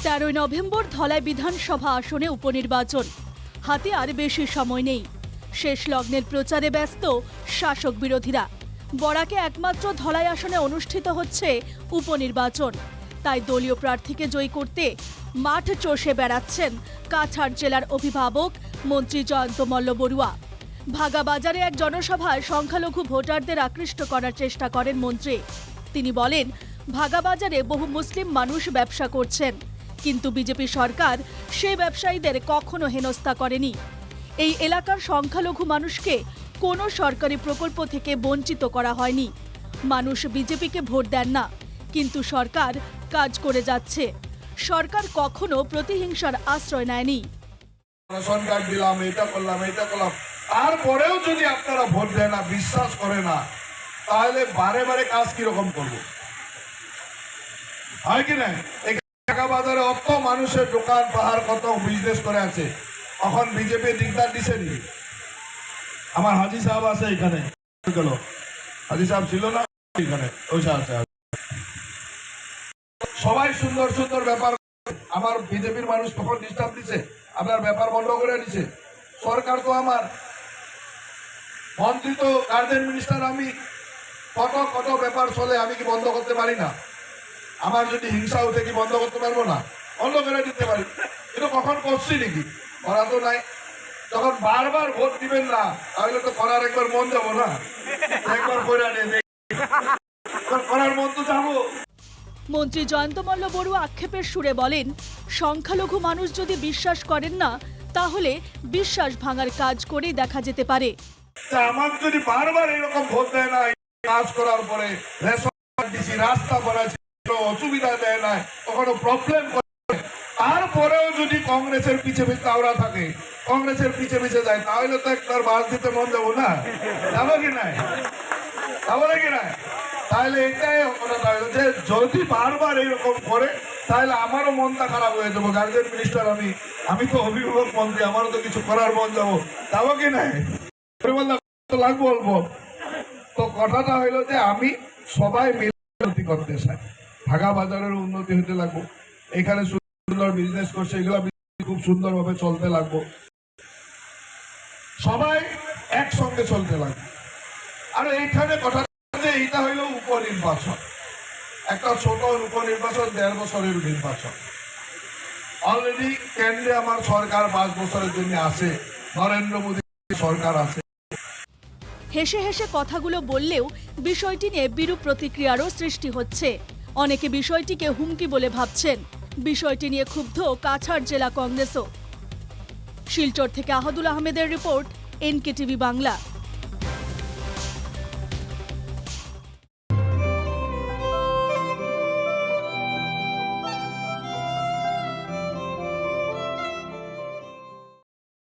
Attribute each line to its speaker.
Speaker 1: 13 November Dhalai বিধানসভা আসনে উপনির্বাচন। হাতে আর বেশি সময় নেই। শেষ লগ্নের প্রচারে ব্যস্ত শাসক বিরোধীরা। বরাকে একমাত্র ধলাই আসনে অনুষ্ঠিত হচ্ছে উপনির্বাচন। তাই দলীয় প্রার্থীকে জয়ী করতে মাঠ চষে বেড়াচ্ছেন কাছাড় জেলার অভিভাবক মন্ত্রী জয়ন্ত মল্ল বড়ুয়া। ভাগাবাজারে এক জনসভায় সংখ্যালঘু ভোটারদের আকৃষ্ট করার চেষ্টা করেন মন্ত্রী। তিনি বলেন, ভাগাবাজারে বহু মুসলিম মানুষ ব্যবসা করছেন, কিন্তু বিজেপি সরকার সেই ব্যবসায়ীদের কখনো হেনস্থা করেনি। এই এলাকার সংখ্যালঘু মানুষকে কোনো সরকারি প্রকল্প থেকে বঞ্চিত করা হয়নি। মানুষ বিজেপিকে ভোট দেন না, কিন্তু সরকার কাজ করে যাচ্ছে। সরকার কখনো প্রতিহিংসার আশ্রয় নেয়নি।
Speaker 2: রেশন কার্ড দিলাম, এটা করলাম, তারপরেও যদি আপনারা ভোট দেয় না, বিশ্বাস করে না, তাহলে বারে বারে কাজ কিরকম করবো? হয় কি না? ঢাকা বাজারে অত মানুষের দোকান পাহাড় কত বিজনেস করে আছে, এখন বিজেপি দিকদার দিছে নি? আমার হাজি সাহেব আছে এখানে, হাজি সাহেব ছিল না এখানে, সবাই সুন্দর সুন্দর ব্যাপার। আমার বিজেপির মানুষ তখন ডিস্টার্ব দিছে, আপনার ব্যাপার বন্ধ করে দিছে। সরকার তো আমার মন্ত্রী, তো গার্জেন মিনিস্টার, আমি কত কত ব্যাপার চলে, আমি কি বন্ধ করতে পারি না? আমার যদি হিংসা উঠে কি বন্ধ করতে পারবো না? বন্ধ করে দিতে পারি, কিন্তু কখন করছি নাকি? করা তো নাই। যখন বারবার ভোট দিবেন না, তাহলে তো করার একবার মন যাবো না, একবার করার মন তো যাবো।
Speaker 1: মন্ত্রী জয়ন্ত মল্ল বড়ুয়া আক্ষেপের সুরে বলেন, সংখ্যালঘু মানুষ যদি বিশ্বাস করেন না, তাহলে বিশ্বাস ভাঙার কাজ করে দেখা যেতে পারে।
Speaker 2: আমার যদি বারবার এরকম ভোট দেয় না, কাজ করার পরে রাস্তা বানাচ্ছি, অসুবিধা দেয় না, কখনো প্রবলেম করে, তারপরেও যদি কংগ্রেসের পিছে পিছে আওড়া থাকে, কংগ্রেসের পিছে পিছে যায়, তাহলে তো একবার বাস দিতে মন যাবো না? যাবো কি নাই? যাবো কি নাই? তাহলে এটাই যে যদি বারবার এইরকম করে, তাহলে আমারও মনটা খারাপ হয়ে যাবো। গার্জেন মিনিস্টার আমি তো অভিভাবক মন্ত্রী, আমারও তো কিছু করার মন যাবো কি নাই? লাগবো অল্প। তো কথাটা হইলো যে আমি সবাই মিলে উন্নতি করতে চাই, ঢাকা বাজারের উন্নতি হতে লাগবো, এখানে সুন্দর বিজনেস করছে, এগুলো খুব সুন্দরভাবে চলতে লাগবো, সবাই একসঙ্গে চলতে লাগবে। আর এইখানে কথা, এটা হইল উপনির্বাচন, একটা ছোট উপনির্বাচন, 1.5 বছরের নির্বাচন। অলরেডি কেন্দ্রে আমার সরকার 5 বছরের জন্য আছে, নরেন্দ্র মোদী সরকার আছে।
Speaker 1: হেসে হেসে কথাগুলো বললেও বিষয়টি নিয়ে বিরূপ প্রতিক্রিয়ারও সৃষ্টি হচ্ছে। অনেকে বিষয়টিকে হুমকি বলে ভাবছেন। বিষয়টি নিয়ে ক্ষুব্ধ কাছাড় জেলা কংগ্রেসও। শিলচর থেকে আহাদুল আহমেদের রিপোর্ট, NKTV বাংলা।